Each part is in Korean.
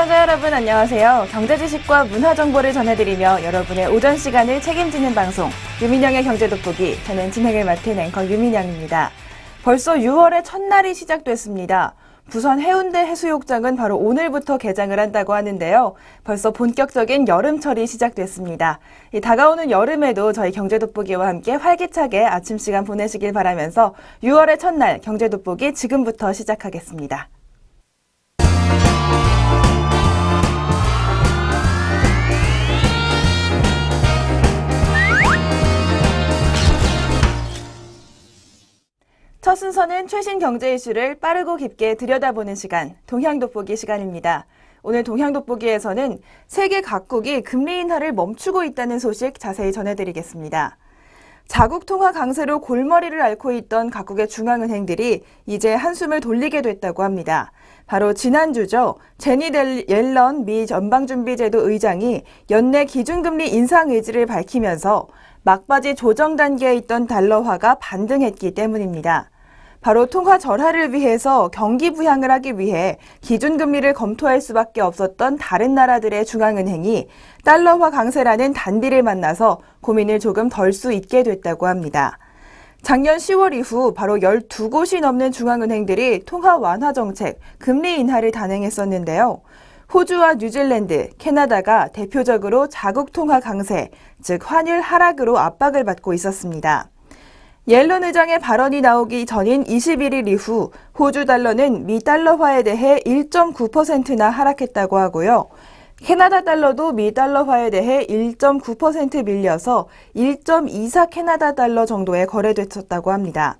시청자 여러분 안녕하세요. 경제 지식과 문화 정보를 전해드리며 여러분의 오전 시간을 책임지는 방송 유민영의 경제 돋보기. 저는 진행을 맡은 앵커 유민영입니다. 벌써 6월의 첫날이 시작됐습니다. 부산 해운대 해수욕장은 바로 오늘부터 개장을 한다고 하는데요. 벌써 본격적인 여름철이 시작됐습니다. 다가오는 여름에도 저희 경제 돋보기와 함께 활기차게 아침 시간 보내시길 바라면서 6월의 첫날 경제 돋보기 지금부터 시작하겠습니다. 첫 순서는 최신 경제 이슈를 빠르고 깊게 들여다보는 시간, 동향돋보기 시간입니다. 오늘 동향돋보기에서는 세계 각국이 금리 인하를 멈추고 있다는 소식 자세히 전해드리겠습니다. 자국 통화 강세로 골머리를 앓고 있던 각국의 중앙은행들이 이제 한숨을 돌리게 됐다고 합니다. 바로 지난주죠. 제니 옐런 미 연방준비제도 의장이 연내 기준금리 인상 의지를 밝히면서 막바지 조정 단계에 있던 달러화가 반등했기 때문입니다. 바로 통화 절하를 위해서 경기 부양을 하기 위해 기준금리를 검토할 수밖에 없었던 다른 나라들의 중앙은행이 달러화 강세라는 단비를 만나서 고민을 조금 덜 수 있게 됐다고 합니다. 작년 10월 이후 바로 12곳이 넘는 중앙은행들이 통화 완화 정책, 금리 인하를 단행했었는데요. 호주와 뉴질랜드, 캐나다가 대표적으로 자국 통화 강세, 즉 환율 하락으로 압박을 받고 있었습니다. 옐런 의장의 발언이 나오기 전인 21일 이후 호주 달러는 미 달러화에 대해 1.9%나 하락했다고 하고요. 캐나다 달러도 미 달러화에 대해 1.9% 밀려서 1.24 캐나다 달러 정도에 거래됐었다고 합니다.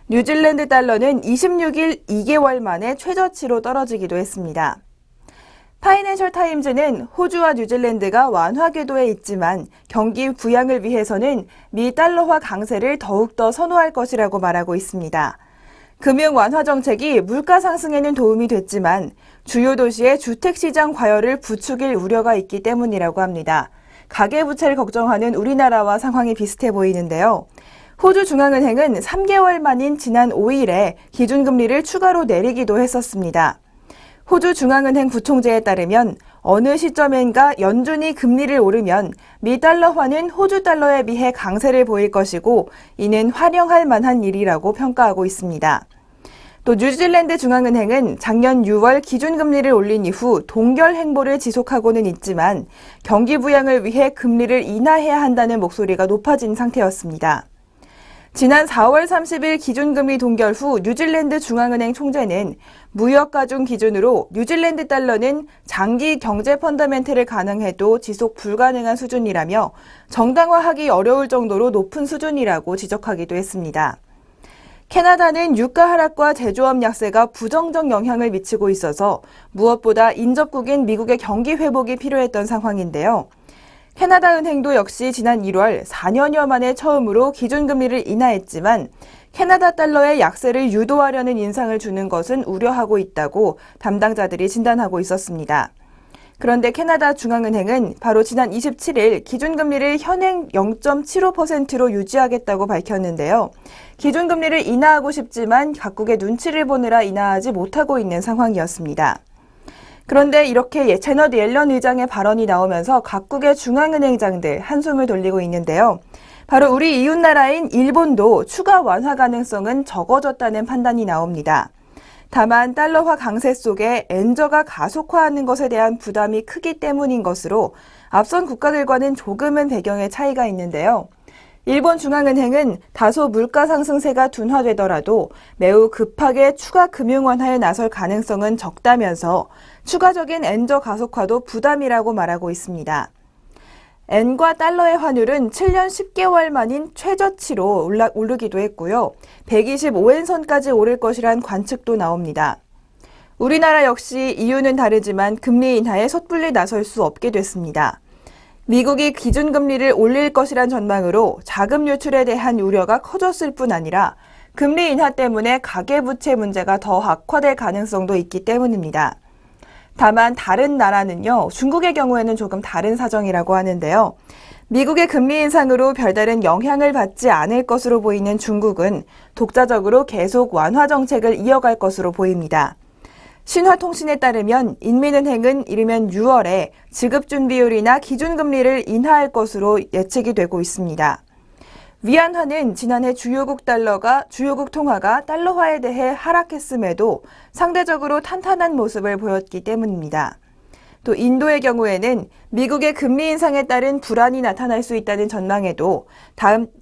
뉴질랜드 달러는 26일 2개월 만에 최저치로 떨어지기도 했습니다. 파이낸셜 타임즈는 호주와 뉴질랜드가 완화 궤도에 있지만 경기 부양을 위해서는 미 달러화 강세를 더욱더 선호할 것이라고 말하고 있습니다. 금융 완화 정책이 물가 상승에는 도움이 됐지만 주요 도시의 주택시장 과열을 부추길 우려가 있기 때문이라고 합니다. 가계부채를 걱정하는 우리나라와 상황이 비슷해 보이는데요. 호주 중앙은행은 3개월 만인 지난 5일에 기준금리를 추가로 내리기도 했었습니다. 호주 중앙은행 부총재에 따르면 어느 시점인가 연준이 금리를 오르면 미 달러화는 호주 달러에 비해 강세를 보일 것이고 이는 환영할 만한 일이라고 평가하고 있습니다. 또 뉴질랜드 중앙은행은 작년 6월 기준금리를 올린 이후 동결 행보를 지속하고는 있지만 경기 부양을 위해 금리를 인하해야 한다는 목소리가 높아진 상태였습니다. 지난 4월 30일 기준금리 동결 후 뉴질랜드 중앙은행 총재는 무역가중 기준으로 뉴질랜드 달러는 장기 경제 펀더멘털을 가능해도 지속 불가능한 수준이라며 정당화하기 어려울 정도로 높은 수준이라고 지적하기도 했습니다. 캐나다는 유가 하락과 제조업 약세가 부정적 영향을 미치고 있어서 무엇보다 인접국인 미국의 경기 회복이 필요했던 상황인데요. 캐나다 은행도 역시 지난 1월 4년여 만에 처음으로 기준금리를 인하했지만 캐나다 달러의 약세를 유도하려는 인상을 주는 것은 우려하고 있다고 담당자들이 진단하고 있었습니다. 그런데 캐나다 중앙은행은 바로 지난 27일 기준금리를 현행 0.75%로 유지하겠다고 밝혔는데요. 기준금리를 인하하고 싶지만 각국의 눈치를 보느라 인하하지 못하고 있는 상황이었습니다. 그런데 이렇게 제너 옐런 의장의 발언이 나오면서 각국의 중앙은행장들 한숨을 돌리고 있는데요. 바로 우리 이웃나라인 일본도 추가 완화 가능성은 적어졌다는 판단이 나옵니다. 다만 달러화 강세 속에 엔저가 가속화하는 것에 대한 부담이 크기 때문인 것으로 앞선 국가들과는 조금은 배경의 차이가 있는데요. 일본 중앙은행은 다소 물가 상승세가 둔화되더라도 매우 급하게 추가 금융 완화에 나설 가능성은 적다면서 추가적인 엔저 가속화도 부담이라고 말하고 있습니다. 엔과 달러의 환율은 7년 10개월 만인 최저치로 오르기도 했고요. 125엔 선까지 오를 것이란 관측도 나옵니다. 우리나라 역시 이유는 다르지만 금리 인하에 섣불리 나설 수 없게 됐습니다. 미국이 기준금리를 올릴 것이란 전망으로 자금 유출에 대한 우려가 커졌을 뿐 아니라 금리 인하 때문에 가계부채 문제가 더 악화될 가능성도 있기 때문입니다. 다만 다른 나라는요, 중국의 경우에는 조금 다른 사정이라고 하는데요. 미국의 금리 인상으로 별다른 영향을 받지 않을 것으로 보이는 중국은 독자적으로 계속 완화 정책을 이어갈 것으로 보입니다. 신화통신에 따르면 인민은행은 이르면 6월에 지급준비율이나 기준금리를 인하할 것으로 예측이 되고 있습니다. 위안화는 지난해 주요국 통화가 달러화에 대해 하락했음에도 상대적으로 탄탄한 모습을 보였기 때문입니다. 또 인도의 경우에는 미국의 금리 인상에 따른 불안이 나타날 수 있다는 전망에도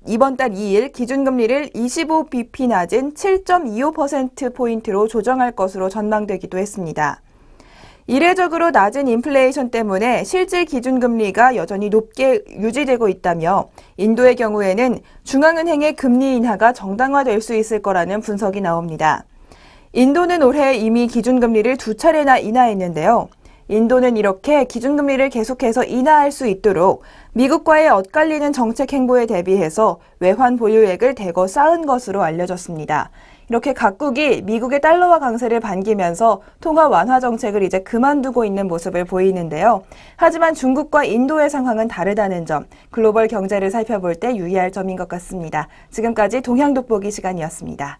이번 달 2일 기준금리를 25bp 낮은 7.25%포인트로 조정할 것으로 전망되기도 했습니다. 이례적으로 낮은 인플레이션 때문에 실질 기준금리가 여전히 높게 유지되고 있다며 인도의 경우에는 중앙은행의 금리 인하가 정당화될 수 있을 거라는 분석이 나옵니다. 인도는 올해 이미 기준금리를 2차례나 인하했는데요. 인도는 이렇게 기준금리를 계속해서 인하할 수 있도록 미국과의 엇갈리는 정책 행보에 대비해서 외환 보유액을 대거 쌓은 것으로 알려졌습니다. 이렇게 각국이 미국의 달러화 강세를 반기면서 통화 완화 정책을 이제 그만두고 있는 모습을 보이는데요. 하지만 중국과 인도의 상황은 다르다는 점, 글로벌 경제를 살펴볼 때 유의할 점인 것 같습니다. 지금까지 동향돋보기 시간이었습니다.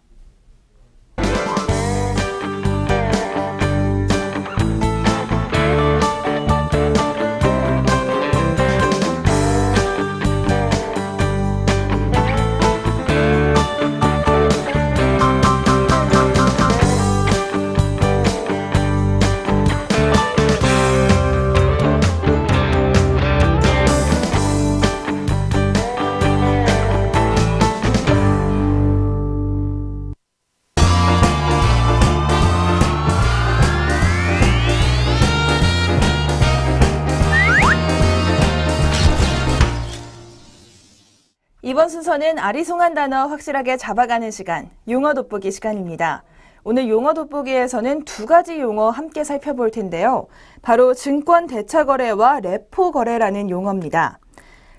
이번 순서는 아리송한 단어 확실하게 잡아가는 시간, 용어 돋보기 시간입니다. 오늘 용어 돋보기에서는 두 가지 용어 함께 살펴볼 텐데요. 바로 증권 대차 거래와 레포 거래라는 용어입니다.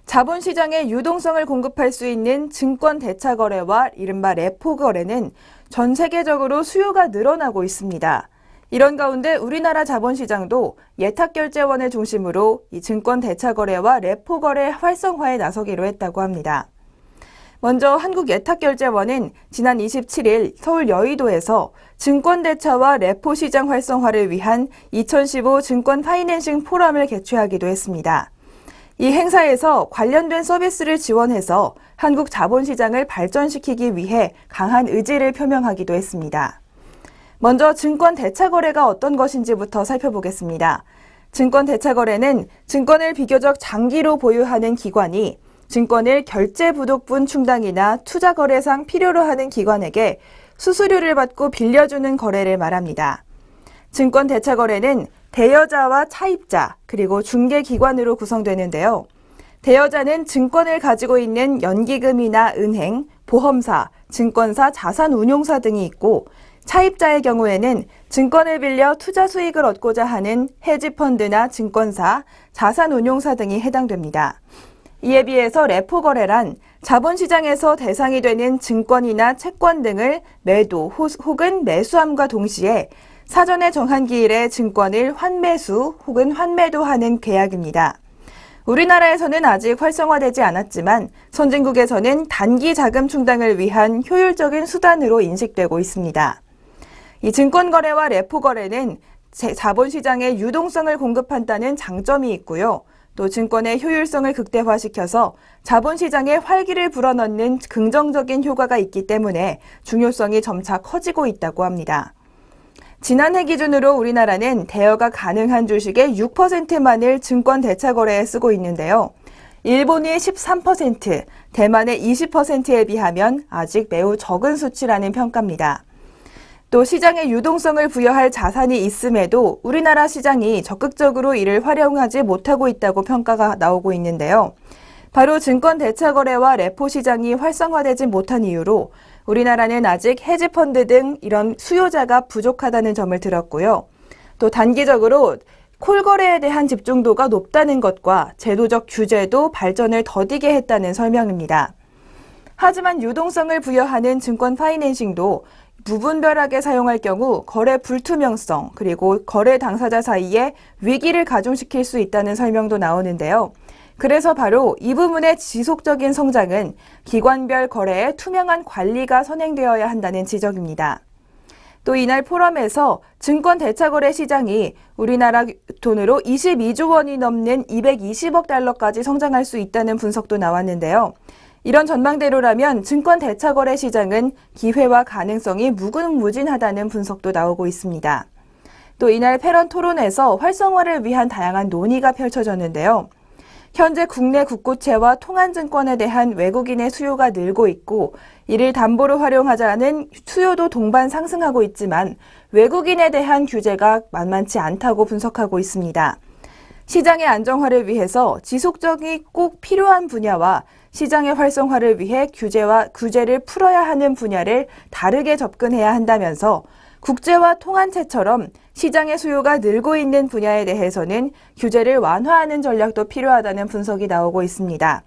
자본시장의 유동성을 공급할 수 있는 증권 대차 거래와 이른바 레포 거래는 전 세계적으로 수요가 늘어나고 있습니다. 이런 가운데 우리나라 자본시장도 예탁결제원을 중심으로 이 증권 대차 거래와 레포 거래 활성화에 나서기로 했다고 합니다. 먼저 한국예탁결제원은 지난 27일 서울 여의도에서 증권대차와 레포 시장 활성화를 위한 2015 증권 파이낸싱 포럼을 개최하기도 했습니다. 이 행사에서 관련된 서비스를 지원해서 한국 자본시장을 발전시키기 위해 강한 의지를 표명하기도 했습니다. 먼저 증권 대차 거래가 어떤 것인지부터 살펴보겠습니다. 증권 대차 거래는 증권을 비교적 장기로 보유하는 기관이 증권을 결제부독분 충당이나 투자거래상 필요로 하는 기관에게 수수료를 받고 빌려주는 거래를 말합니다. 증권 대차 거래는 대여자와 차입자, 그리고 중개기관으로 구성되는데요. 대여자는 증권을 가지고 있는 연기금이나 은행, 보험사, 증권사, 자산운용사 등이 있고, 차입자의 경우에는 증권을 빌려 투자 수익을 얻고자 하는 헤지펀드나 증권사, 자산운용사 등이 해당됩니다. 이에 비해서 레포 거래란 자본시장에서 대상이 되는 증권이나 채권 등을 매도 혹은 매수함과 동시에 사전에 정한 기일에 증권을 환매수 혹은 환매도하는 계약입니다. 우리나라에서는 아직 활성화되지 않았지만 선진국에서는 단기 자금 충당을 위한 효율적인 수단으로 인식되고 있습니다. 이 증권 거래와 레포 거래는 자본시장에 유동성을 공급한다는 장점이 있고요. 또 증권의 효율성을 극대화시켜서 자본시장에 활기를 불어넣는 긍정적인 효과가 있기 때문에 중요성이 점차 커지고 있다고 합니다. 지난해 기준으로 우리나라는 대여가 가능한 주식의 6%만을 증권 대차 거래에 쓰고 있는데요. 일본이 13%, 대만의 20%에 비하면 아직 매우 적은 수치라는 평가입니다. 또 시장에 유동성을 부여할 자산이 있음에도 우리나라 시장이 적극적으로 이를 활용하지 못하고 있다고 평가가 나오고 있는데요. 바로 증권 대차 거래와 레포 시장이 활성화되지 못한 이유로 우리나라는 아직 헤지펀드 등 이런 수요자가 부족하다는 점을 들었고요. 또 단기적으로 콜거래에 대한 집중도가 높다는 것과 제도적 규제도 발전을 더디게 했다는 설명입니다. 하지만 유동성을 부여하는 증권 파이낸싱도 부분별하게 사용할 경우 거래 불투명성 그리고 거래 당사자 사이에 위기를 가중시킬 수 있다는 설명도 나오는데요. 그래서 바로 이 부분의 지속적인 성장은 기관별 거래에 투명한 관리가 선행되어야 한다는 지적입니다. 또 이날 포럼에서 증권 대차거래 시장이 우리나라 돈으로 22조 원이 넘는 220억 달러까지 성장할 수 있다는 분석도 나왔는데요. 이런 전망대로라면 증권 대차거래 시장은 기회와 가능성이 무궁무진하다는 분석도 나오고 있습니다. 또 이날 패런 토론에서 활성화를 위한 다양한 논의가 펼쳐졌는데요. 현재 국내 국고채와 통한증권에 대한 외국인의 수요가 늘고 있고 이를 담보로 활용하자는 수요도 동반 상승하고 있지만 외국인에 대한 규제가 만만치 않다고 분석하고 있습니다. 시장의 안정화를 위해서 지속적이 꼭 필요한 분야와 시장의 활성화를 위해 규제를 풀어야 하는 분야를 다르게 접근해야 한다면서 국제와 통한채처럼 시장의 수요가 늘고 있는 분야에 대해서는 규제를 완화하는 전략도 필요하다는 분석이 나오고 있습니다.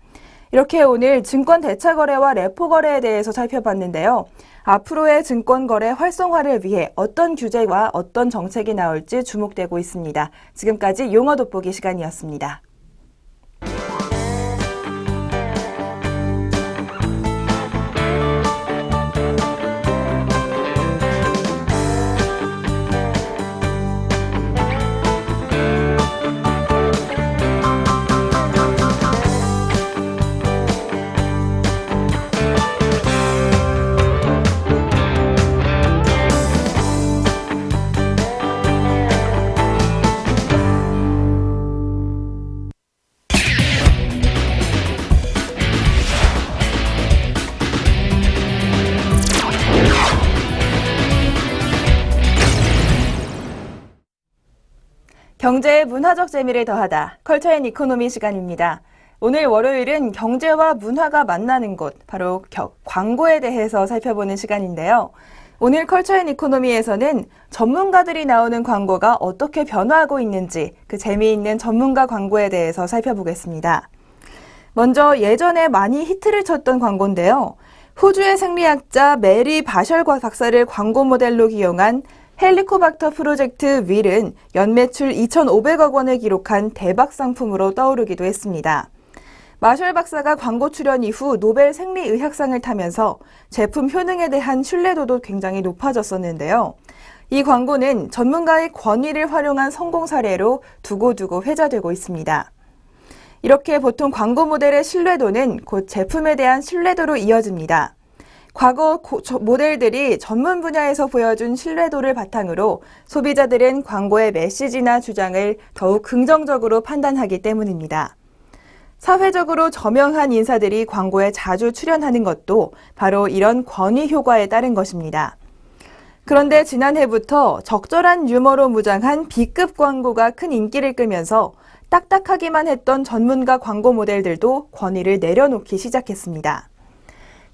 이렇게 오늘 증권 대차거래와 레포거래에 대해서 살펴봤는데요. 앞으로의 증권거래 활성화를 위해 어떤 규제와 어떤 정책이 나올지 주목되고 있습니다. 지금까지 용어 돋보기 시간이었습니다. 경제의 문화적 재미를 더하다. 컬처 앤 이코노미 시간입니다. 오늘 월요일은 경제와 문화가 만나는 곳, 바로 광고에 대해서 살펴보는 시간인데요. 오늘 컬처 앤 이코노미에서는 전문가들이 나오는 광고가 어떻게 변화하고 있는지 그 재미있는 전문가 광고에 대해서 살펴보겠습니다. 먼저 예전에 많이 히트를 쳤던 광고인데요. 호주의 생리학자 메리 바셜 박사를 광고 모델로 기용한 헬리코박터 프로젝트 윌은 연매출 2,500억 원을 기록한 대박 상품으로 떠오르기도 했습니다. 마셜 박사가 광고 출연 이후 노벨 생리의학상을 타면서 제품 효능에 대한 신뢰도도 굉장히 높아졌었는데요. 이 광고는 전문가의 권위를 활용한 성공 사례로 두고두고 회자되고 있습니다. 이렇게 보통 광고 모델의 신뢰도는 곧 제품에 대한 신뢰도로 이어집니다. 과거 모델들이 전문 분야에서 보여준 신뢰도를 바탕으로 소비자들은 광고의 메시지나 주장을 더욱 긍정적으로 판단하기 때문입니다. 사회적으로 저명한 인사들이 광고에 자주 출연하는 것도 바로 이런 권위 효과에 따른 것입니다. 그런데 지난해부터 적절한 유머로 무장한 B급 광고가 큰 인기를 끌면서 딱딱하기만 했던 전문가 광고 모델들도 권위를 내려놓기 시작했습니다.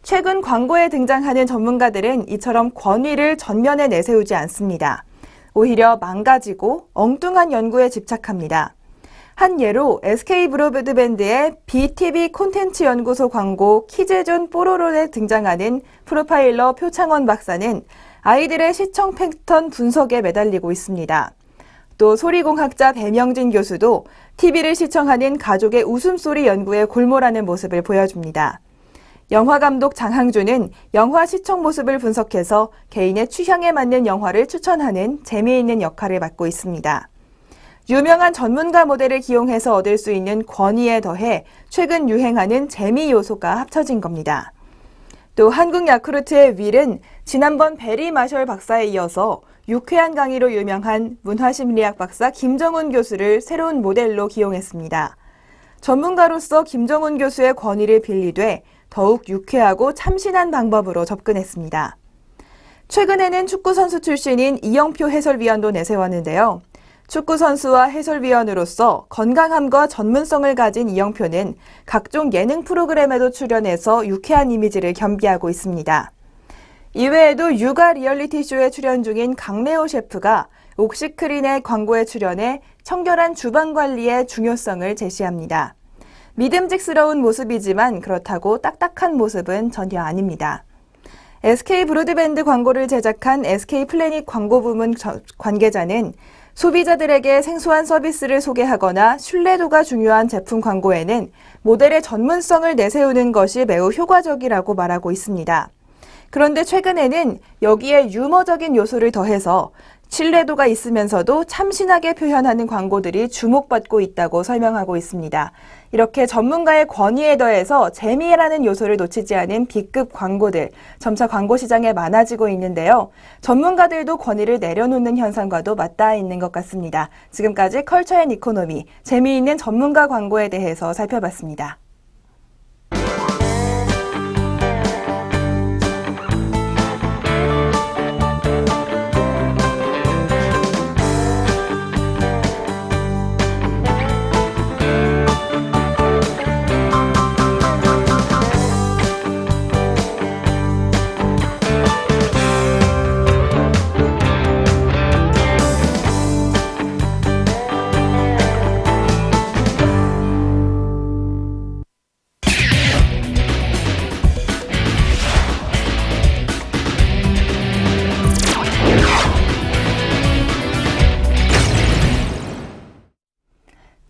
최근 광고에 등장하는 전문가들은 이처럼 권위를 전면에 내세우지 않습니다. 오히려 망가지고 엉뚱한 연구에 집착합니다. 한 예로 SK 브로드밴드의 BTV 콘텐츠 연구소 광고 키제존 뽀로로에 등장하는 프로파일러 표창원 박사는 아이들의 시청 패턴 분석에 매달리고 있습니다. 또 소리공학자 배명진 교수도 TV를 시청하는 가족의 웃음소리 연구에 골몰하는 모습을 보여줍니다. 영화감독 장항준은 영화 시청 모습을 분석해서 개인의 취향에 맞는 영화를 추천하는 재미있는 역할을 맡고 있습니다. 유명한 전문가 모델을 기용해서 얻을 수 있는 권위에 더해 최근 유행하는 재미 요소가 합쳐진 겁니다. 또 한국 야쿠르트의 윌은 지난번 베리 마셜 박사에 이어서 유쾌한 강의로 유명한 문화심리학 박사 김정훈 교수를 새로운 모델로 기용했습니다. 전문가로서 김정훈 교수의 권위를 빌리되 더욱 유쾌하고 참신한 방법으로 접근했습니다. 최근에는 축구선수 출신인 이영표 해설위원도 내세웠는데요. 축구선수와 해설위원으로서 건강함과 전문성을 가진 이영표는 각종 예능 프로그램에도 출연해서 유쾌한 이미지를 겸비하고 있습니다. 이외에도 육아 리얼리티쇼에 출연 중인 강래호 셰프가 옥시크린의 광고에 출연해 청결한 주방 관리의 중요성을 제시합니다. 믿음직스러운 모습이지만 그렇다고 딱딱한 모습은 전혀 아닙니다. SK 브로드밴드 광고를 제작한 SK 플래닛 광고 부문 관계자는 소비자들에게 생소한 서비스를 소개하거나 신뢰도가 중요한 제품 광고에는 모델의 전문성을 내세우는 것이 매우 효과적이라고 말하고 있습니다. 그런데 최근에는 여기에 유머적인 요소를 더해서 신뢰도가 있으면서도 참신하게 표현하는 광고들이 주목받고 있다고 설명하고 있습니다. 이렇게 전문가의 권위에 더해서 재미라는 요소를 놓치지 않은 B급 광고들, 점차 광고 시장에 많아지고 있는데요. 전문가들도 권위를 내려놓는 현상과도 맞닿아 있는 것 같습니다. 지금까지 컬처 앤 이코노미, 재미있는 전문가 광고에 대해서 살펴봤습니다.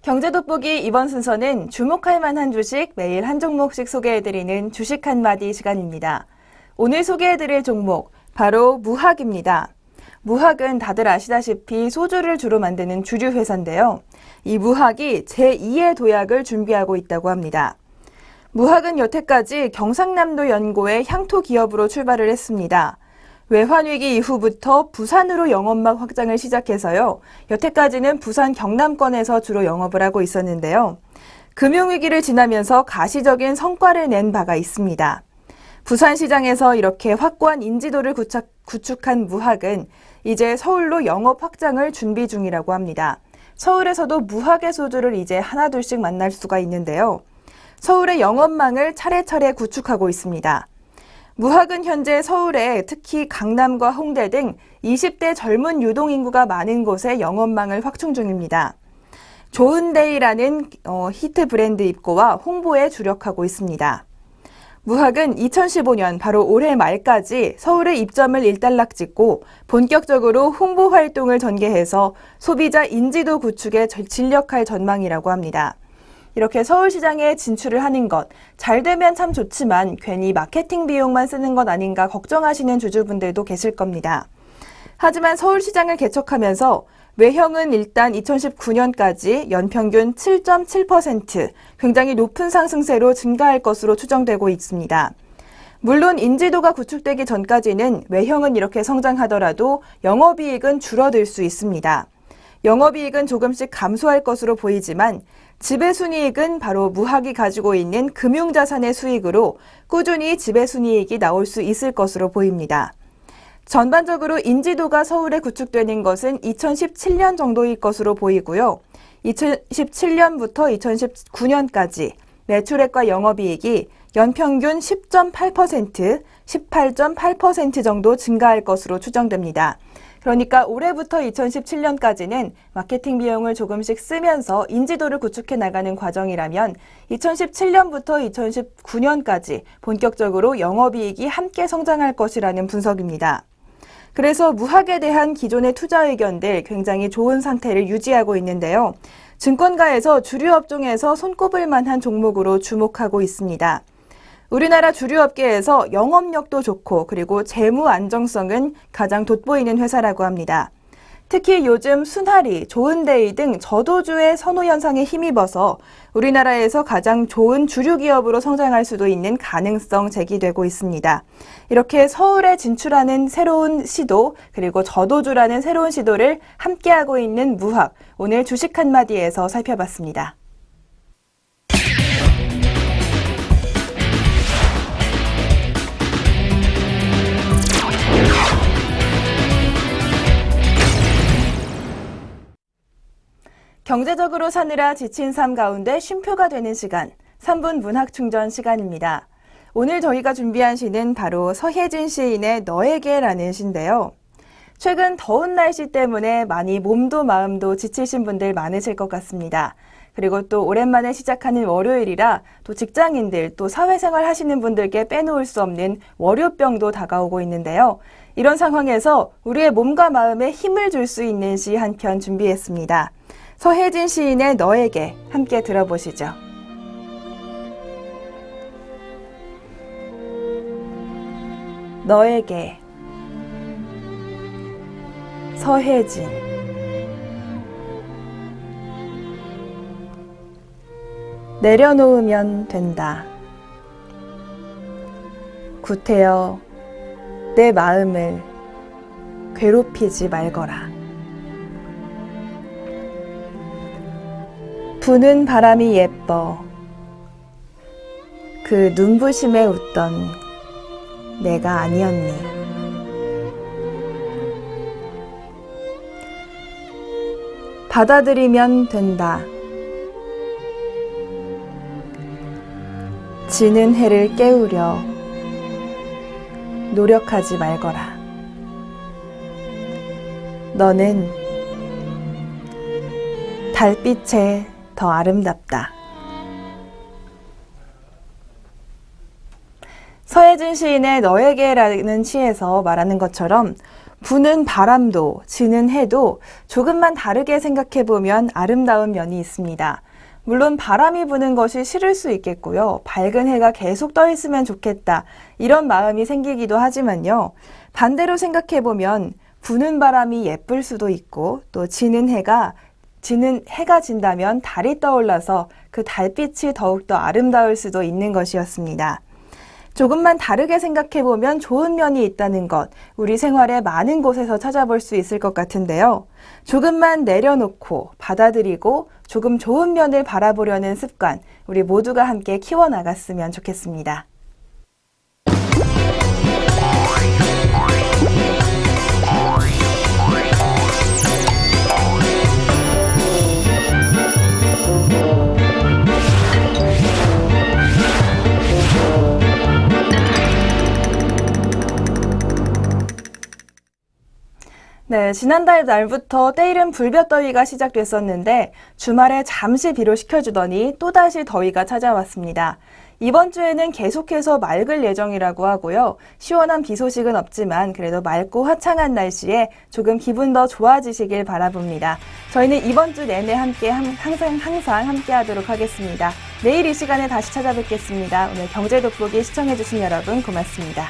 경제 돋보기 이번 순서는 주목할 만한 주식 매일 한 종목씩 소개해드리는 주식 한마디 시간입니다. 오늘 소개해드릴 종목 바로 무학입니다. 무학은 다들 아시다시피 소주를 주로 만드는 주류 회사인데요. 이 무학이 제2의 도약을 준비하고 있다고 합니다. 무학은 여태까지 경상남도 연고의 향토 기업으로 출발을 했습니다. 외환위기 이후부터 부산으로 영업망 확장을 시작해서요. 여태까지는 부산 경남권에서 주로 영업을 하고 있었는데요. 금융위기를 지나면서 가시적인 성과를 낸 바가 있습니다. 부산시장에서 이렇게 확고한 인지도를 구축한 무학은 이제 서울로 영업 확장을 준비 중이라고 합니다. 서울에서도 무학의 소주를 이제 하나둘씩 만날 수가 있는데요. 서울의 영업망을 차례차례 구축하고 있습니다. 무학은 현재 서울에 특히 강남과 홍대 등 20대 젊은 유동인구가 많은 곳에 영업망을 확충 중입니다. 좋은데이라는 히트 브랜드 입고와 홍보에 주력하고 있습니다. 무학은 2015년 바로 올해 말까지 서울에 입점을 일단락짓고 본격적으로 홍보 활동을 전개해서 소비자 인지도 구축에 진력할 전망이라고 합니다. 이렇게 서울시장에 진출을 하는 것, 잘 되면 참 좋지만 괜히 마케팅 비용만 쓰는 것 아닌가 걱정하시는 주주분들도 계실 겁니다. 하지만 서울시장을 개척하면서 외형은 일단 2019년까지 연평균 7.7% 굉장히 높은 상승세로 증가할 것으로 추정되고 있습니다. 물론 인지도가 구축되기 전까지는 외형은 이렇게 성장하더라도 영업이익은 줄어들 수 있습니다. 영업이익은 조금씩 감소할 것으로 보이지만 지배순이익은 바로 무학이 가지고 있는 금융자산의 수익으로 꾸준히 지배순이익이 나올 수 있을 것으로 보입니다. 전반적으로 인지도가 서울에 구축되는 것은 2017년 정도일 것으로 보이고요. 2017년부터 2019년까지 매출액과 영업이익이 연평균 10.8%, 18.8% 정도 증가할 것으로 추정됩니다. 그러니까 올해부터 2017년까지는 마케팅 비용을 조금씩 쓰면서 인지도를 구축해 나가는 과정이라면 2017년부터 2019년까지 본격적으로 영업이익이 함께 성장할 것이라는 분석입니다. 그래서 무학에 대한 기존의 투자 의견들 굉장히 좋은 상태를 유지하고 있는데요. 증권가에서 주류 업종에서 손꼽을 만한 종목으로 주목하고 있습니다. 우리나라 주류업계에서 영업력도 좋고 그리고 재무 안정성은 가장 돋보이는 회사라고 합니다. 특히 요즘 순하리, 좋은데이 등 저도주의 선호 현상에 힘입어서 우리나라에서 가장 좋은 주류 기업으로 성장할 수도 있는 가능성 제기되고 있습니다. 이렇게 서울에 진출하는 새로운 시도 그리고 저도주라는 새로운 시도를 함께하고 있는 무학, 오늘 주식 한마디에서 살펴봤습니다. 경제적으로 사느라 지친 삶 가운데 쉼표가 되는 시간, 3분 문학 충전 시간입니다. 오늘 저희가 준비한 시는 바로 서혜진 시인의 너에게라는 시인데요. 최근 더운 날씨 때문에 많이 몸도 마음도 지치신 분들 많으실 것 같습니다. 그리고 또 오랜만에 시작하는 월요일이라 또 직장인들 또 사회생활 하시는 분들께 빼놓을 수 없는 월요병도 다가오고 있는데요. 이런 상황에서 우리의 몸과 마음에 힘을 줄 수 있는 시 한 편 준비했습니다. 서혜진 시인의 너에게 함께 들어보시죠. 너에게 서혜진. 내려놓으면 된다. 구태여 내 마음을 괴롭히지 말거라. 부는 바람이 예뻐 그 눈부심에 웃던 내가 아니었니. 받아들이면 된다. 지는 해를 깨우려 노력하지 말거라. 너는 달빛에 더 아름답다. 서혜진 시인의 너에게라는 시에서 말하는 것처럼 부는 바람도 지는 해도 조금만 다르게 생각해보면 아름다운 면이 있습니다. 물론 바람이 부는 것이 싫을 수 있겠고요. 밝은 해가 계속 떠 있으면 좋겠다. 이런 마음이 생기기도 하지만요. 반대로 생각해보면 부는 바람이 예쁠 수도 있고 또 지는 해가 진다면 달이 떠올라서 그 달빛이 더욱더 아름다울 수도 있는 것이었습니다. 조금만 다르게 생각해보면 좋은 면이 있다는 것, 우리 생활의 많은 곳에서 찾아볼 수 있을 것 같은데요. 조금만 내려놓고 받아들이고 조금 좋은 면을 바라보려는 습관, 우리 모두가 함께 키워나갔으면 좋겠습니다. 네, 지난달 날부터 때이른 불볕더위가 시작됐었는데 주말에 잠시 비를 식혀주더니 또다시 더위가 찾아왔습니다. 이번 주에는 계속해서 맑을 예정이라고 하고요. 시원한 비 소식은 없지만 그래도 맑고 화창한 날씨에 조금 기분 더 좋아지시길 바라봅니다. 저희는 이번 주 내내 항상 함께 하도록 하겠습니다. 내일 이 시간에 다시 찾아뵙겠습니다. 오늘 경제 돋보기 시청해주신 여러분 고맙습니다.